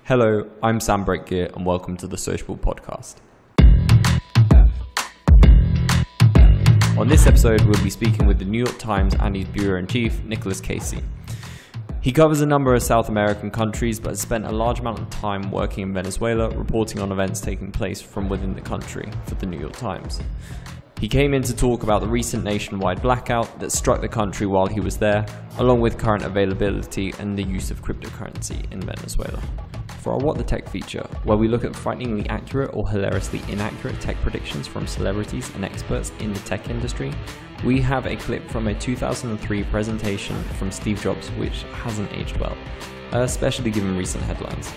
Hello, I'm Sam Breakgear and welcome to the Sociable podcast. On this episode, we'll be speaking with the New York Times and his bureau-in-chief, Nicholas Casey. He covers a number of South American countries, but has spent a large amount of time working in Venezuela, reporting on events taking place from within the country for the New York Times. He came in to talk about the recent nationwide blackout that struck the country while he was there, along with current availability and the use of cryptocurrency in Venezuela. For our What the Tech feature, where we look at frighteningly accurate or hilariously inaccurate tech predictions from celebrities and experts in the tech industry, we have a clip from a 2003 presentation from Steve Jobs which hasn't aged well, especially given recent headlines.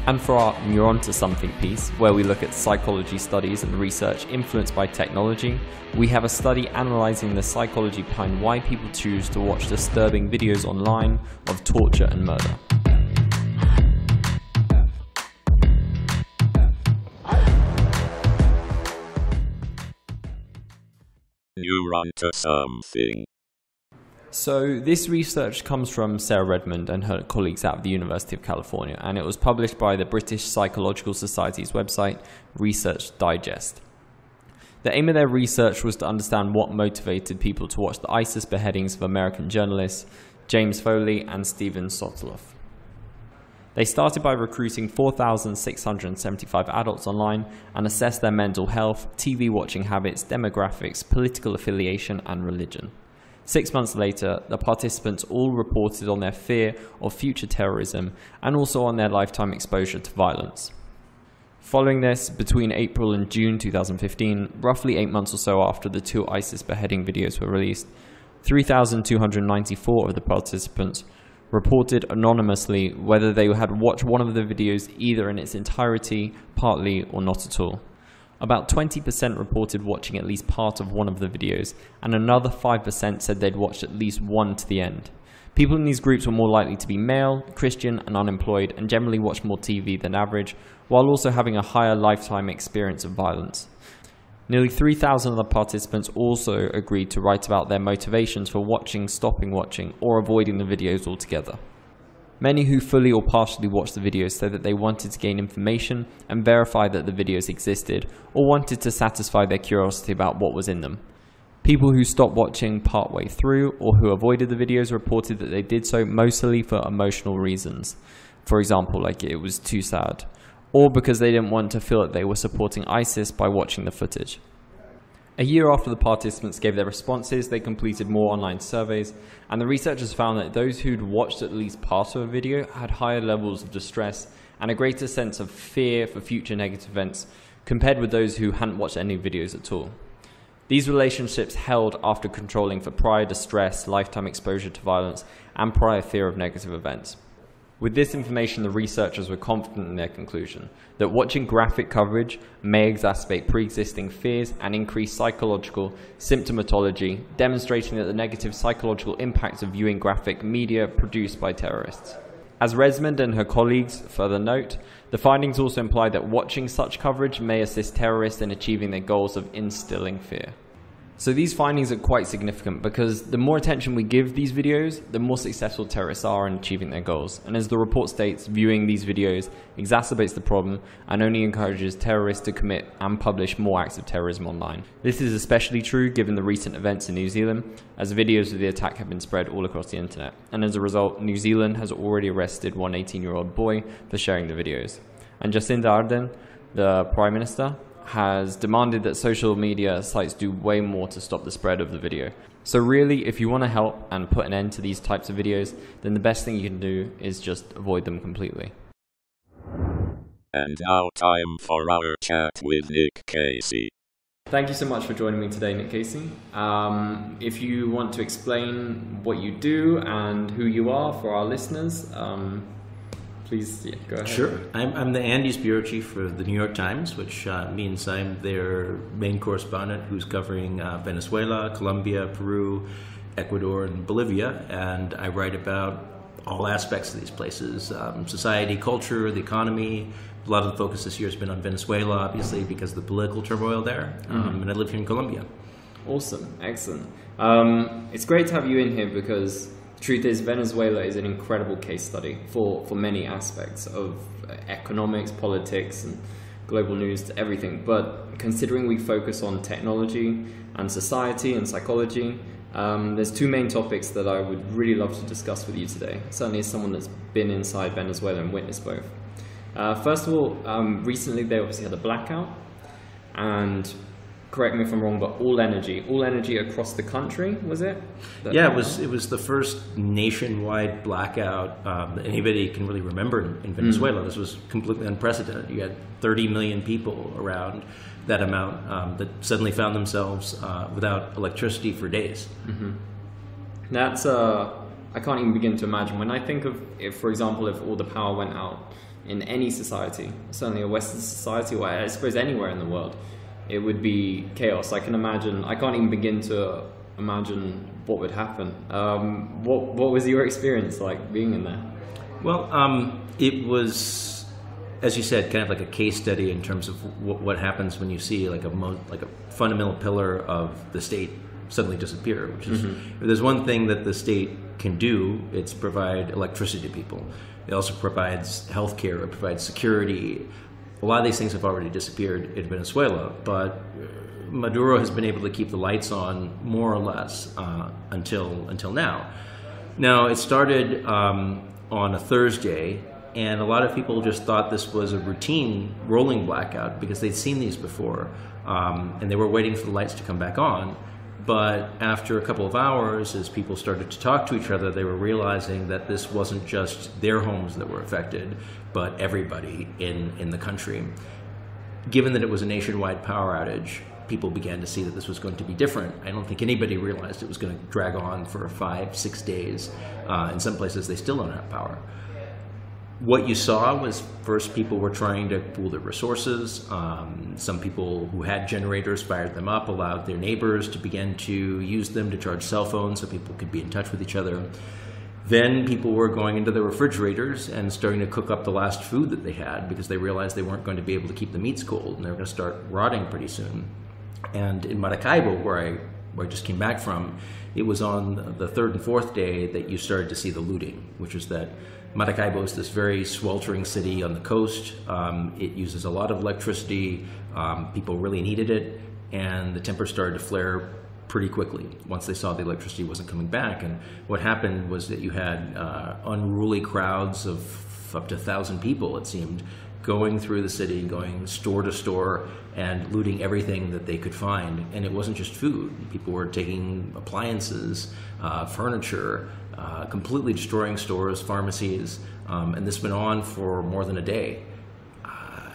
And for our Neuron To Something piece, where we look at psychology studies and research influenced by technology, we have a study analysing the psychology behind why people choose to watch disturbing videos online of torture and murder. Neuron To Something. So this research comes from Sarah Redmond and her colleagues out of the University of California, and it was published by the British Psychological Society's website, Research Digest. The aim of their research was to understand what motivated people to watch the ISIS beheadings of American journalists James Foley and Steven Sotoloff. They started by recruiting 4,675 adults online and assessed their mental health, TV watching habits, demographics, political affiliation, and religion. 6 months later, the participants all reported on their fear of future terrorism and also on their lifetime exposure to violence. Following this, between April and June 2015, roughly 8 months or so after the two ISIS beheading videos were released, 3,294 of the participants reported anonymously whether they had watched one of the videos either in its entirety, partly, or not at all. About 20% reported watching at least part of one of the videos, and another 5% said they'd watched at least one to the end. People in these groups were more likely to be male, Christian, and unemployed, and generally watched more TV than average, while also having a higher lifetime experience of violence. Nearly 3,000 of the participants also agreed to write about their motivations for watching, stopping watching, or avoiding the videos altogether. Many who fully or partially watched the videos said that they wanted to gain information and verify that the videos existed, or wanted to satisfy their curiosity about what was in them. People who stopped watching partway through or who avoided the videos reported that they did so mostly for emotional reasons. For example, like it was too sad, or because they didn't want to feel that they were supporting ISIS by watching the footage. A year after the participants gave their responses, they completed more online surveys, and the researchers found that those who'd watched at least part of a video had higher levels of distress and a greater sense of fear for future negative events compared with those who hadn't watched any videos at all. These relationships held after controlling for prior distress, lifetime exposure to violence, and prior fear of negative events. With this information, the researchers were confident in their conclusion that watching graphic coverage may exacerbate pre-existing fears and increase psychological symptomatology, demonstrating that the negative psychological impacts of viewing graphic media produced by terrorists. As Redmond and her colleagues further note, the findings also imply that watching such coverage may assist terrorists in achieving their goals of instilling fear. So these findings are quite significant because the more attention we give these videos, the more successful terrorists are in achieving their goals. And as the report states, viewing these videos exacerbates the problem and only encourages terrorists to commit and publish more acts of terrorism online. This is especially true given the recent events in New Zealand, as videos of the attack have been spread all across the internet. And as a result, New Zealand has already arrested one 18-year-old boy for sharing the videos. And Jacinda Ardern, the Prime Minister, has demanded that social media sites do way more to stop the spread of the video. So really, if you want to help and put an end to these types of videos, then the best thing you can do is just avoid them completely. And now time for our chat with Nick Casey. Thank you so much for joining me today, Nick Casey. If you want to explain what you do and who you are for our listeners, please, go ahead. Sure. I'm the Andes bureau chief for the New York Times, which means I'm their main correspondent who's covering Venezuela, Colombia, Peru, Ecuador, and Bolivia. And I write about all aspects of these places, society, culture, the economy. A lot of the focus this year has been on Venezuela, obviously, because of the political turmoil there. And I live here in Colombia. Awesome. Excellent. It's great to have you in here because The truth is, Venezuela is an incredible case study for many aspects of economics, politics, and global news, everything. But considering we focus on technology and society and psychology, there's two main topics that I would really love to discuss with you today, certainly as someone that's been inside Venezuela and witnessed both. First of all, recently they obviously had a blackout, and correct me if I'm wrong, but all energy across the country, was it? Yeah, it was the first nationwide blackout that anybody can really remember in Venezuela. This was completely unprecedented. You had 30 million people around that amount that suddenly found themselves without electricity for days. That's I can't even begin to imagine. When I think of, if, for example, if all the power went out in any society, certainly a Western society, or I suppose anywhere in the world, it would be chaos. I can't even begin to imagine what would happen. What was your experience like being in there? Well, it was, as you said, kind of like a case study in terms of what happens when you see like a fundamental pillar of the state suddenly disappear, which is, if there's one thing that the state can do, it's provide electricity to people. It also provides healthcare, it provides security. A lot of these things have already disappeared in Venezuela, but Maduro has been able to keep the lights on more or less until now. Now, it started on a Thursday, and a lot of people just thought this was a routine rolling blackout because they'd seen these before, and they were waiting for the lights to come back on. But after a couple of hours, as people started to talk to each other, they were realizing that this wasn't just their homes that were affected, but everybody in the country. Given that it was a nationwide power outage, people began to see that this was going to be different. I don't think anybody realized it was going to drag on for 5-6 days. In some places, they still don't have power. What you saw was, first, people were trying to pool their resources. Some people who had generators fired them up, allowed their neighbors to begin to use them to charge cell phones so people could be in touch with each other. Then people were going into their refrigerators and starting to cook up the last food that they had because they realized they weren't going to be able to keep the meats cold and they were going to start rotting pretty soon. And in Maracaibo, where I just came back from, it was on the third and fourth day that you started to see the looting, which is that Maracaibo is this very sweltering city on the coast. It uses a lot of electricity. People really needed it, and the tempers started to flare pretty quickly once they saw the electricity wasn't coming back. And what happened was that you had unruly crowds of up to 1,000 people, it seemed, going through the city, going store to store, and looting everything that they could find. And it wasn't just food. People were taking appliances, furniture, completely destroying stores, pharmacies, and this went on for more than a day.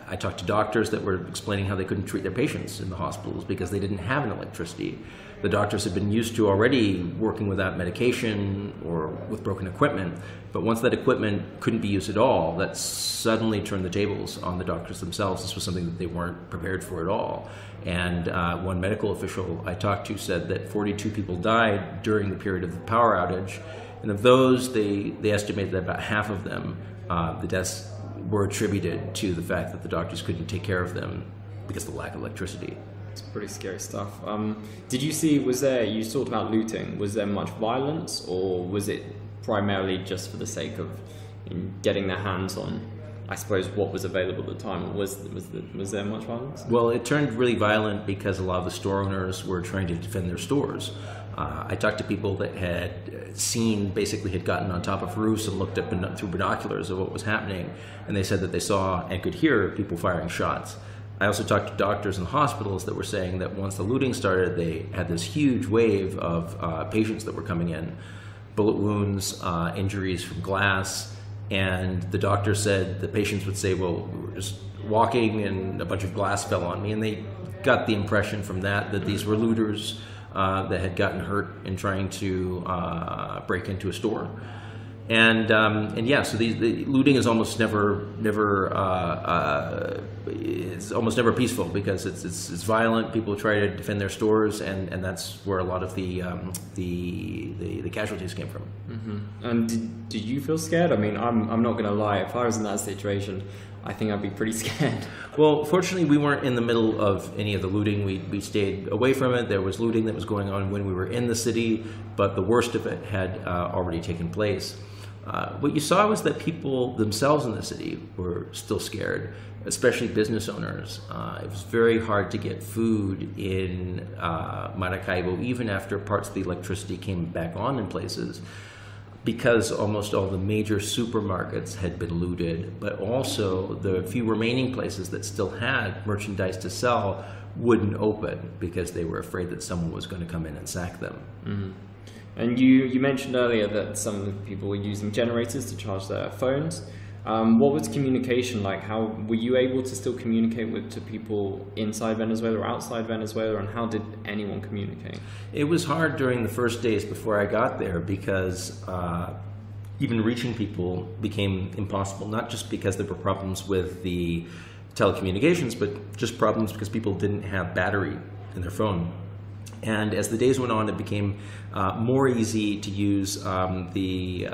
I talked to doctors that were explaining how they couldn't treat their patients in the hospitals because they didn't have an electricity. The doctors had been used to already working without medication or with broken equipment, but once that equipment couldn't be used at all, that suddenly turned the tables on the doctors themselves. This was something that they weren't prepared for at all. And one medical official I talked to said that 42 people died during the period of the power outage, and of those, they estimated that about half of them, the deaths were attributed to the fact that the doctors couldn't take care of them because of the lack of electricity. It's pretty scary stuff. Did you see, you talked about looting, was there much violence, or was it primarily just for the sake of getting their hands on, I suppose, what was available at the time? Was there much violence? Well, it turned really violent because a lot of the store owners were trying to defend their stores. I talked to people that had gotten on top of roofs and looked up through binoculars of what was happening, and they said that they saw and could hear people firing shots. I also talked to doctors in hospitals that were saying that once the looting started, they had this huge wave of patients that were coming in, bullet wounds, injuries from glass, and the doctor said the patients would say, well, we were just walking and a bunch of glass fell on me, and they got the impression from that these were looters that had gotten hurt in trying to break into a store. And yeah, so the looting is almost never it's almost never peaceful, because it's violent. People try to defend their stores, and that's where a lot of the casualties came from. Mm-hmm. And did you feel scared? I mean, I'm not going to lie. If I was in that situation, I think I'd be pretty scared. Well, fortunately, we weren't in the middle of any of the looting. We stayed away from it. There was looting that was going on when we were in the city, but the worst of it had already taken place. What you saw was that people themselves in the city were still scared, especially business owners. It was very hard to get food in Maracaibo, even after parts of the electricity came back on in places, because almost all the major supermarkets had been looted, but also the few remaining places that still had merchandise to sell wouldn't open because they were afraid that someone was going to come in and sack them. Mm-hmm. And you mentioned earlier that some people were using generators to charge their phones. What was communication like? How were you able to still communicate to people inside Venezuela or outside Venezuela, and how did anyone communicate? It was hard during the first days before I got there, because even reaching people became impossible, not just because there were problems with the telecommunications, but just problems because people didn't have battery in their phone. And as the days went on, it became more easy to use the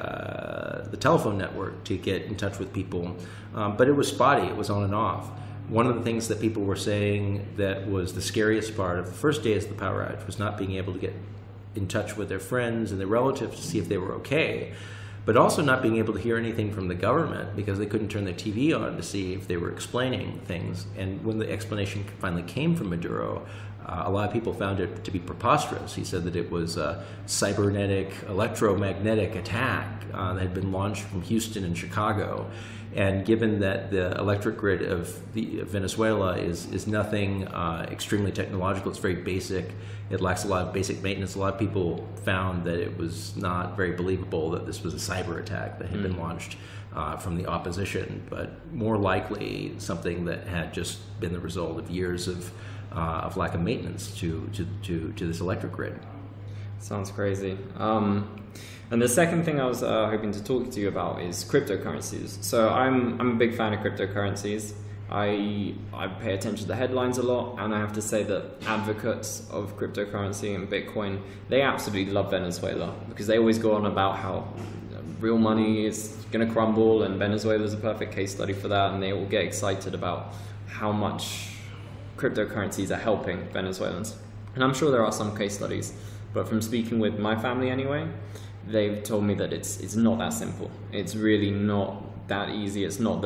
telephone network to get in touch with people. But it was spotty. It was on and off. One of the things that people were saying that was the scariest part of the first days of the power outage was not being able to get in touch with their friends and their relatives to see if they were okay, but also not being able to hear anything from the government because they couldn't turn their TV on to see if they were explaining things. And when the explanation finally came from Maduro, a lot of people found it to be preposterous. He said that it was a cybernetic, electromagnetic attack that had been launched from Houston and Chicago. And given that the electric grid of Venezuela is nothing extremely technological, it's very basic, it lacks a lot of basic maintenance, a lot of people found that it was not very believable that this was a cyber attack that had been launched from the opposition, but more likely something that had just been the result of years of lack of maintenance to this electric grid. Sounds crazy. And the second thing I was hoping to talk to you about is cryptocurrencies. So I'm a big fan of cryptocurrencies. I pay attention to the headlines a lot, and I have to say that advocates of cryptocurrency and Bitcoin, they absolutely love Venezuela, because they always go on about how real money is going to crumble, and Venezuela is a perfect case study for that, and they all get excited about how much cryptocurrencies are helping Venezuelans. And I'm sure there are some case studies, but from speaking with my family anyway, they've told me that it's not that simple. It's really not that easy. It's not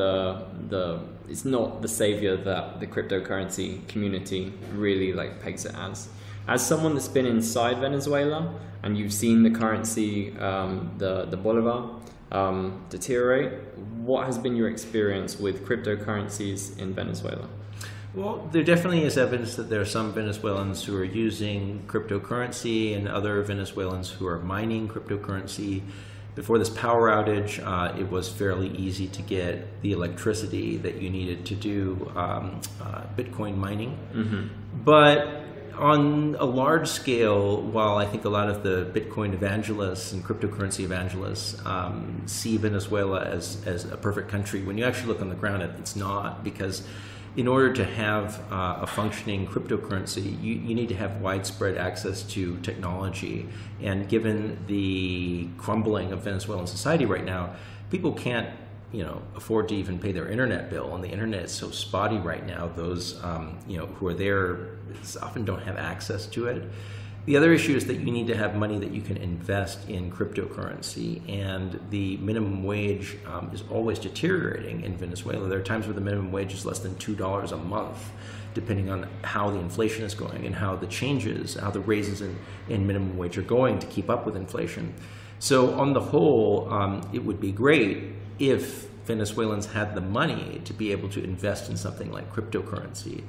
it's not the savior that the cryptocurrency community really pegs it as. As someone that's been inside Venezuela and you've seen the currency, the bolivar, deteriorate, what has been your experience with cryptocurrencies in Venezuela? Well, there definitely is evidence that there are some Venezuelans who are using cryptocurrency and other Venezuelans who are mining cryptocurrency. Before this power outage, it was fairly easy to get the electricity that you needed to do Bitcoin mining. Mm-hmm. But on a large scale, while I think a lot of the Bitcoin evangelists and cryptocurrency evangelists see Venezuela as a perfect country, when you actually look on the ground, it's not, because in order to have a functioning cryptocurrency, you need to have widespread access to technology. And given the crumbling of Venezuelan society right now, people can't, afford to even pay their internet bill. And the internet is so spotty right now. Those, who are there often don't have access to it. The other issue is that you need to have money that you can invest in cryptocurrency, and the minimum wage is always deteriorating in Venezuela. There are times where the minimum wage is less than $2 a month, depending on how the inflation is going and how the raises in minimum wage are going to keep up with inflation. So on the whole, it would be great if Venezuelans had the money to be able to invest in something like cryptocurrency.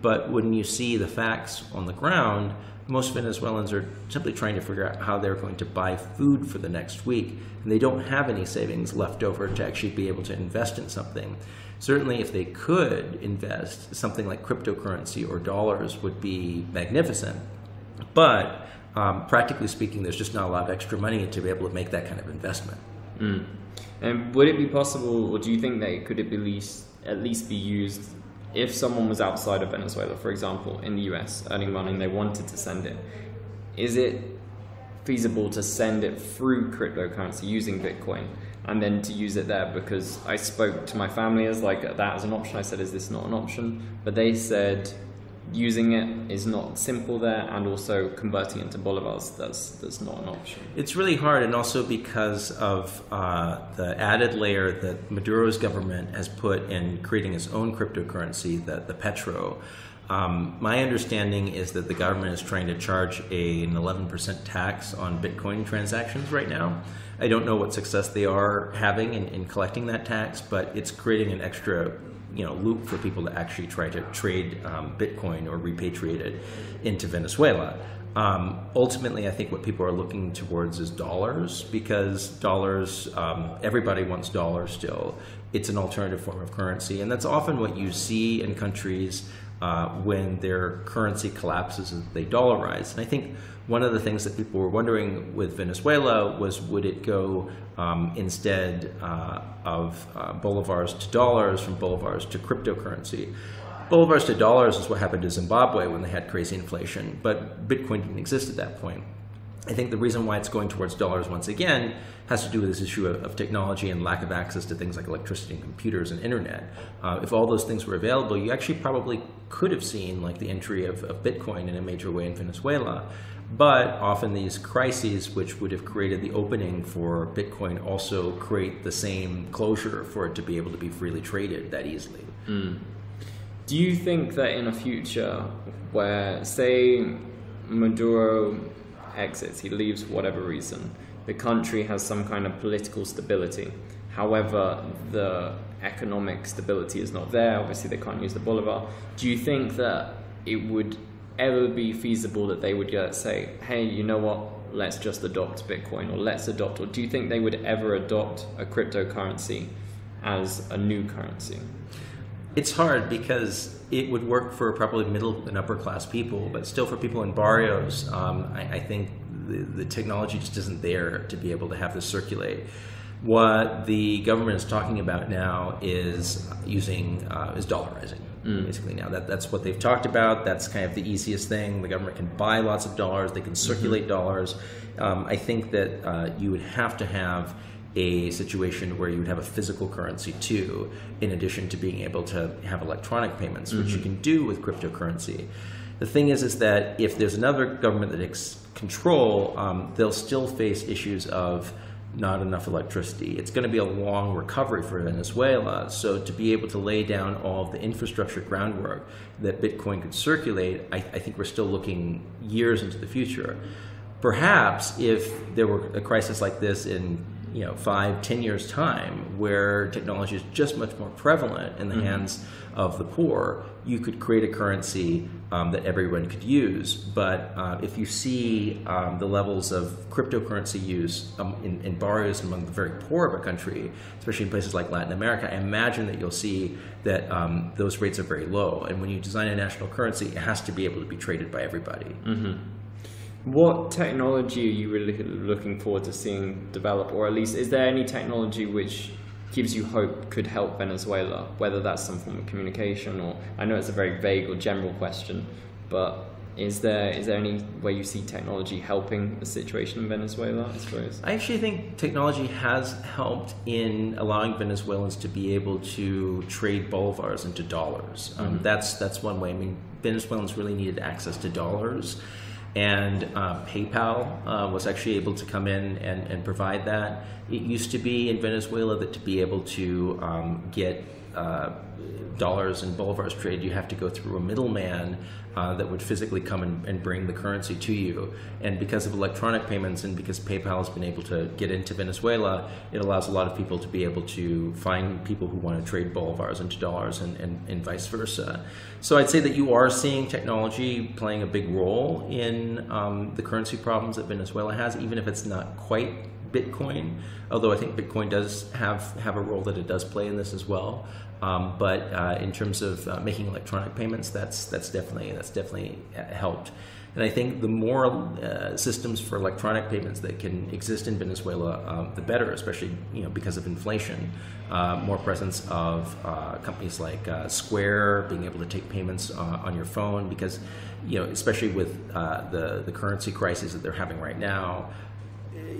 But when you see the facts on the ground, most Venezuelans are simply trying to figure out how they're going to buy food for the next week, and they don't have any savings left over to actually be able to invest in something. Certainly if they could invest, something like cryptocurrency or dollars would be magnificent. But practically speaking, there's just not a lot of extra money to be able to make that kind of investment. And would it be possible, or do you think that it could at least be used if someone was outside of Venezuela, for example, in the US, earning money and they wanted to send it? Is it feasible to send it through cryptocurrency using Bitcoin and then to use it there? Because I spoke to my family as that as an option. I said, is this not an option? But they said using it is not simple there, and also converting it into bolivars, that's not an option. It's really hard, and also because of the added layer that Maduro's government has put in creating its own cryptocurrency, the Petro. My understanding is that the government is trying to charge an 11% tax on Bitcoin transactions right now. I don't know what success they are having in collecting that tax, but it's creating an extra loop for people to actually try to trade Bitcoin or repatriate it into Venezuela. Ultimately, I think what people are looking towards is dollars, because dollars, everybody wants dollars still. It's an alternative form of currency, and that's often what you see in countries when their currency collapses and they dollarize. And I think one of the things that people were wondering with Venezuela was, would it go instead of bolivars to dollars, from bolivars to cryptocurrency? Bolivars to dollars is what happened to Zimbabwe when they had crazy inflation, but Bitcoin didn't exist at that point. I think the reason why it's going towards dollars once again has to do with this issue of technology and lack of access to things like electricity and computers and internet. If all those things were available, you actually probably could have seen the entry of Bitcoin in a major way in Venezuela. But often these crises, which would have created the opening for Bitcoin, also create the same closure for it to be able to be freely traded that easily. Do you think that in a future where, say, Maduro exits, he leaves for whatever reason, the country has some kind of political stability, however, the economic stability is not there, obviously they can't use the bolivar, do you think that it would ever be feasible that they would say, hey, you know what, let's just adopt Bitcoin, or do you think they would ever adopt a cryptocurrency as a new currency? It's hard because it would work for probably middle and upper class people, but still for people in barrios, I think the technology just isn't there to be able to have this circulate. What the government is talking about now is dollarizing. Basically now that's what they've talked about. That's kind of the easiest thing. The government can buy lots of dollars. They can circulate dollars. I think that you would have to have a situation where you would have a physical currency too, in addition to being able to have electronic payments, which you can do with cryptocurrency. The thing is that if there's another government that takes control, they'll still face issues of not enough electricity. It's going to be a long recovery for Venezuela. So to be able to lay down all of the infrastructure groundwork that Bitcoin could circulate, I think we're still looking years into the future. Perhaps if there were a crisis like this in 5-10 years time, where technology is just much more prevalent in the hands of the poor, you could create a currency that everyone could use. But if you see the levels of cryptocurrency use in barrios among the very poor of a country, especially in places like Latin America, I imagine that you'll see that those rates are very low. And when you design a national currency, it has to be able to be traded by everybody. What technology are you really looking forward to seeing develop, or at least is there any technology which gives you hope could help Venezuela, whether that's some form of communication, or I know it's a very vague or general question, but is there any way you see technology helping the situation in Venezuela, I suppose? I actually think technology has helped in allowing Venezuelans to be able to trade bolivars into dollars. That's one way. I mean, Venezuelans really needed access to dollars. And PayPal was actually able to come in and provide that. It used to be in Venezuela that to be able to get dollars and bolivars traded, you have to go through a middleman that would physically come and bring the currency to you. And because of electronic payments and because PayPal has been able to get into Venezuela, it allows a lot of people to be able to find people who want to trade bolivars into dollars and vice versa. So I'd say that you are seeing technology playing a big role in the currency problems that Venezuela has, even if it's not quite Bitcoin, although I think Bitcoin does have a role that it does play in this as well. But in terms of making electronic payments, that's definitely helped. And I think the more systems for electronic payments that can exist in Venezuela, the better, especially because of inflation. More presence of companies like Square being able to take payments on your phone, because especially with the currency crisis that they're having right now,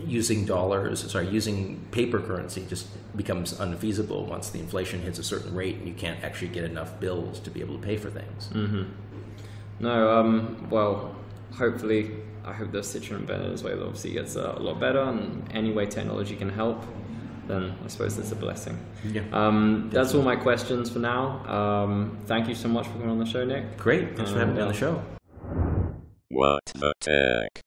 using paper currency just becomes unfeasible once the inflation hits a certain rate and you can't actually get enough bills to be able to pay for things. Mm-hmm. No, well, hopefully, I hope the situation in Venezuela obviously gets a lot better, and any way technology can help, then I suppose it's a blessing. Yeah. That's all my questions for now. Thank you so much for coming on the show, Nick. Great. Thanks for having me on the show. What the tech?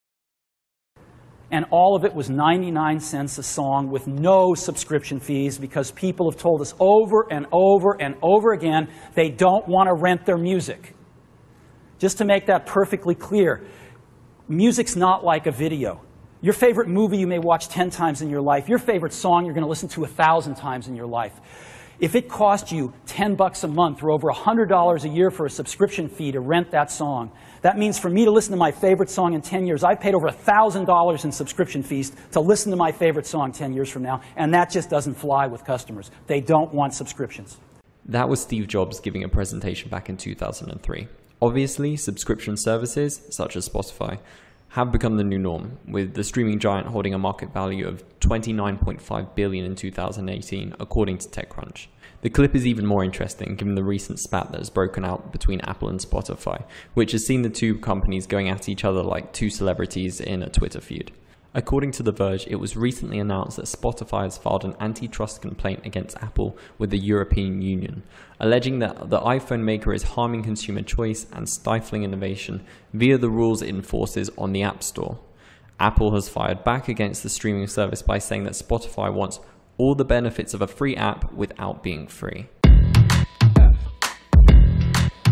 And all of it was 99 cents a song with no subscription fees, because people have told us over and over and over again they don't want to rent their music. Just to make that perfectly clear, music's not like a video. Your favorite movie you may watch 10 times in your life. Your favorite song you're going to listen to 1,000 times in your life. If it cost you $10 a month or over $100 a year for a subscription fee to rent that song, that means for me to listen to my favorite song in 10 years, I've paid over $1,000 in subscription fees to listen to my favorite song 10 years from now, and that just doesn't fly with customers. They don't want subscriptions. That was Steve Jobs giving a presentation back in 2003. Obviously, subscription services, such as Spotify, have become the new norm, with the streaming giant holding a market value of $29.5 billion in 2018, according to TechCrunch. The clip is even more interesting given the recent spat that has broken out between Apple and Spotify, which has seen the two companies going at each other like two celebrities in a Twitter feud. According to The Verge, it was recently announced that Spotify has filed an antitrust complaint against Apple with the European Union, alleging that the iPhone maker is harming consumer choice and stifling innovation via the rules it enforces on the App Store. Apple has fired back against the streaming service by saying that Spotify wants all the benefits of a free app without being free.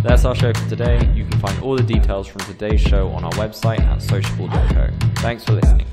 That's our show for today. You can find all the details from today's show on our website at sociable.co. Thanks for listening.